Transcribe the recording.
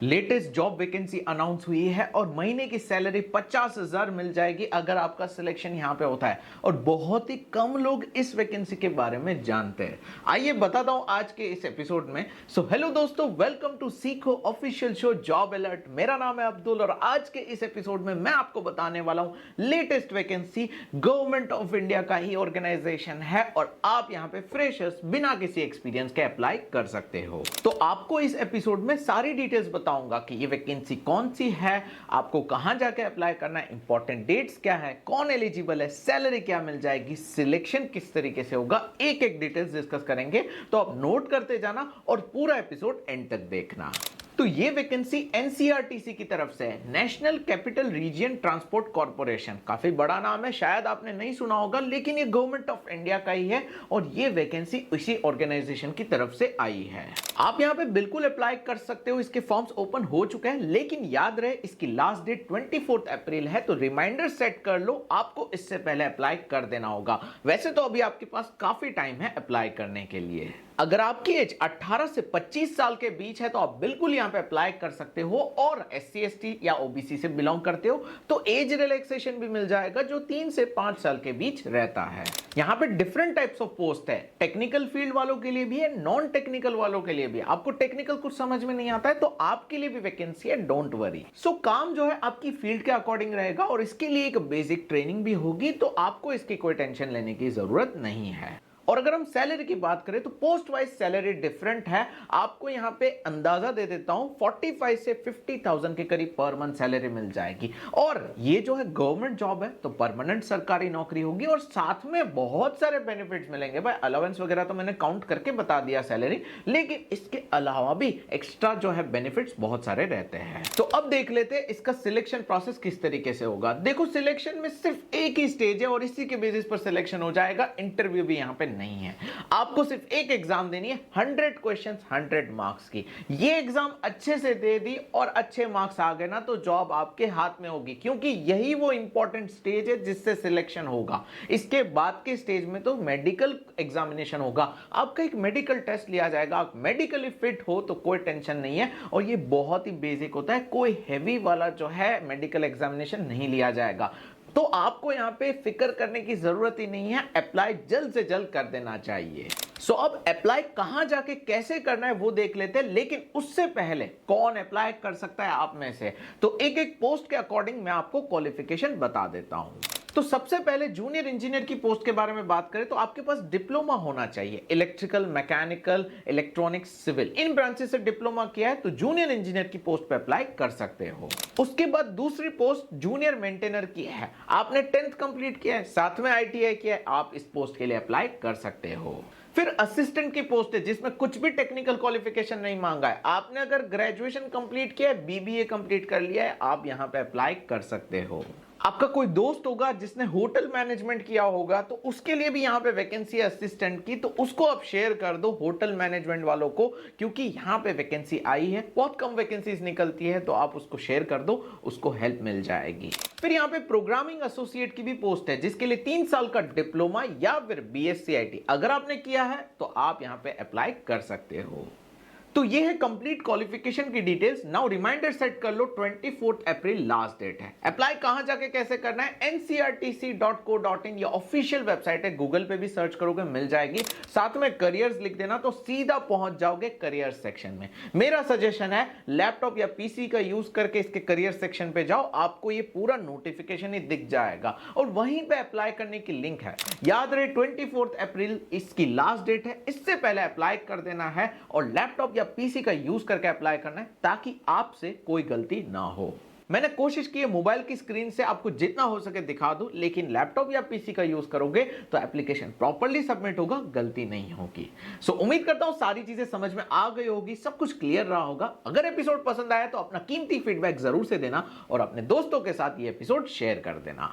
Latest job vacancy announce हुई है और महीने की सैलरी 50,000 मिल जाएगी अगर आपका सिलेक्शन यहां पे होता है। और बहुत ही कम लोग इस वैकेंसी के बारे में जानते हैं। आइए बताता हूं आज के इस एपिसोड में। हेलो दोस्तों, वेलकम टू सीखो ऑफिशियल शो जॉब अलर्ट। मेरा नाम है अब्दुल और आज के इस एपिसोड में मैं आपको बताने वाला हूं latest vacancy government of India का ही ऑर्गेनाइजेशन है और आप यहां पे फ्रेशर्स बिना किसी एक्सपीरियंस के अप्लाई कर सकते हो। तो आपको इस एपिसोड में सारी डिटेल्स बताऊंगा कि ये वैकेंसी कौन सी है, आपको कहां जाके अप्लाई करना है, इंपॉर्टेंट डेट्स क्या है, कौन एलिजिबल है, सैलरी क्या मिल जाएगी, सिलेक्शन किस तरीके से होगा, एक एक डिटेल्स डिस्कस करेंगे। तो आप नोट करते जाना और पूरा एपिसोड एंड तक देखना। तो ये वैकेंसी एनसीआरटीसी की तरफ से है, national capital region transport corporation. काफी बड़ा नाम है, शायद आपने नहीं सुना होगा, लेकिन ये गवर्नमेंट ऑफ इंडिया का ही है और ये वैकेंसी इसी ऑर्गेनाइजेशन की तरफ से आई है। आप यहां पे बिल्कुल अप्लाई कर सकते हो, इसके फॉर्म्स ओपन हो चुके हैं, लेकिन याद रहे इसकी लास्ट डेट 24 अप्रैल है। तो रिमाइंडर सेट कर लो, आपको इससे पहले अप्लाई कर देना होगा। वैसे तो अभी आपके पास काफी टाइम है अप्लाई करने के लिए। अगर आपकी एज 18 से 25 साल के बीच है तो आप बिल्कुल यहां पे अप्लाई कर सकते हो। और SC ST या OBC से बिलोंग करते हो तो एज रिलैक्सेशन भी मिल जाएगा जो 3 से 5 साल के बीच रहता है। यहां पे डिफरेंट टाइप्स ऑफ पोस्ट है, टेक्निकल फील्ड वालों के लिए भी है, नॉन टेक्निकल वालों के लिए भी। आपको टेक्निकल कुछ समझ में नहीं आता है तो आपके लिए भी वैकेंसी है, डोंट वरी। काम जो है आपकी फील्ड के अकॉर्डिंग रहेगा और इसके लिए एक बेसिक ट्रेनिंग भी होगी, तो आपको इसकी कोई टेंशन लेने की जरूरत नहीं है। और अगर हम सैलरी की बात करें तो पोस्ट वाइज सैलरी डिफरेंट है। आपको यहां पे अंदाजा दे देता हूं, 45 से 50,000 के करीब पर मंथ सैलरी मिल जाएगी। और ये जो है गवर्नमेंट जॉब है तो परमानेंट सरकारी नौकरी होगी और साथ में बहुत सारे बेनिफिट्स मिलेंगे। भाई अलाउंस वगैरह तो मैंने काउंट करके बता दिया सैलरी, लेकिन इसके अलावा भी एक्स्ट्रा जो है बेनिफिट्स बहुत सारे रहते हैं। तो अब देख लेते हैं इसका सिलेक्शन प्रोसेस किस तरीके से होगा। देखो, सिलेक्शन में सिर्फ एक ही स्टेज है और इसी के बेसिस पर सिलेक्शन हो जाएगा। इंटरव्यू भी यहां पे नहीं है। आपको सिर्फ एक एग्जाम देनी है, 100 क्वेश्चंस 100 मार्क्स की। ये एग्जाम अच्छे से दे दी और अच्छे मार्क्स आ गए ना तो जॉब आपके हाथ में होगी, क्योंकि यही वो इंपॉर्टेंट स्टेज है जिससे सिलेक्शन होगा। इसके बाद के स्टेज में तो मेडिकल एग्जामिनेशन होगा, आपका एक मेडिकल टेस्ट लिया जाएगा। आप मेडिकली फिट हो तो कोई टेंशन नहीं है और ये बहुत ही बेसिक होता है, कोई हैवी वाला जो है मेडिकल एग्जामिनेशन नहीं लिया जाएगा। तो आपको यहां पे फिक्र करने की जरूरत ही नहीं है, अप्लाई जल्द से जल्द कर देना चाहिए। अब अप्लाई कहां जाके कैसे करना है वो देख लेते हैं, लेकिन उससे पहले कौन अप्लाई कर सकता है आप में से, तो एक एक पोस्ट के अकॉर्डिंग मैं आपको क्वालिफिकेशन बता देता हूं। तो सबसे पहले जूनियर इंजीनियर की पोस्ट के बारे में बात करें तो आपके पास डिप्लोमा होना चाहिए। इलेक्ट्रिकल, मैकेनिकल, इलेक्ट्रॉनिक्स, सिविल, इन ब्रांचेस से डिप्लोमा किया है तो जूनियर इंजीनियर की पोस्ट पे अप्लाई कर सकते हो। उसके बाद दूसरी पोस्ट जूनियर मेंटेनर की है। आपने 10th कंप्लीट किया है, साथ में ITI किया है, आप इस पोस्ट के लिए अप्लाई कर सकते हो। फिर असिस्टेंट की पोस्ट है जिसमें कुछ भी टेक्निकल क्वालिफिकेशन नहीं मांगा है। आपने अगर ग्रेजुएशन कंप्लीट किया है, BBA कंप्लीट कर लिया है, आप यहां पे अप्लाई कर सकते हो। आपका कोई दोस्त होगा जिसने होटल मैनेजमेंट किया होगा तो उसके लिए भी यहां पे वैकेंसी है असिस्टेंट की, तो उसको आप शेयर कर दो होटल मैनेजमेंट वालों को, क्योंकि यहां पे वैकेंसी आई है। बहुत कम वैकेंसीज निकलती है तो आप उसको शेयर कर दो, उसको हेल्प मिल जाएगी। फिर यहां पे प्रोग्रामिंग एसोसिएट की भी पोस्ट है जिसके लिए 3 साल का डिप्लोमा या फिर BSc IT अगर आपने किया है तो आप यहां पे अप्लाई कर सकते हो। तो ये है कंप्लीट क्वालिफिकेशन की डिटेल्स। नाउ रिमाइंडर सेट कर लो, 24 अप्रैल लास्ट डेट है। अप्लाई कहां जाके कैसे करना है, ncrtc.co.in या ऑफिशियल वेबसाइट है, गूगल पे भी सर्च करोगे मिल जाएगी। साथ में करियर्स लिख देना तो सीधा पहुंच जाओगे करियर सेक्शन में। मेरा सजेशन है लैपटॉप या PC का यूज करके इसके करियर सेक्शन पे जाओ, आपको ये पूरा नोटिफिकेशन ही दिख जाएगा और वहीं पे अप्लाई करने की लिंक है। याद रहे 24 अप्रैल इसकी लास्ट डेट है, इससे पहले अप्लाई कर देना है और लैपटॉप या PC का यूज करके अप्लाई करना है ताकि आपसे कोई गलती ना हो। मैंने कोशिश की है मोबाइल की स्क्रीन से आपको जितना हो सके दिखा दूं, लेकिन लैपटॉप या PC का यूज करोगे तो एप्लीकेशन प्रॉपर्ली सबमिट होगा, गलती नहीं होगी। उम्मीद करता हूं सारी चीजें समझ में आ गई होगी, सब कुछ क्लियर रहा होगा। अगर एपिसोड पसंद आया तो अपना कीमती फीडबैक जरूर से देना और अपने दोस्तों के साथ ये एपिसोड शेयर कर देना।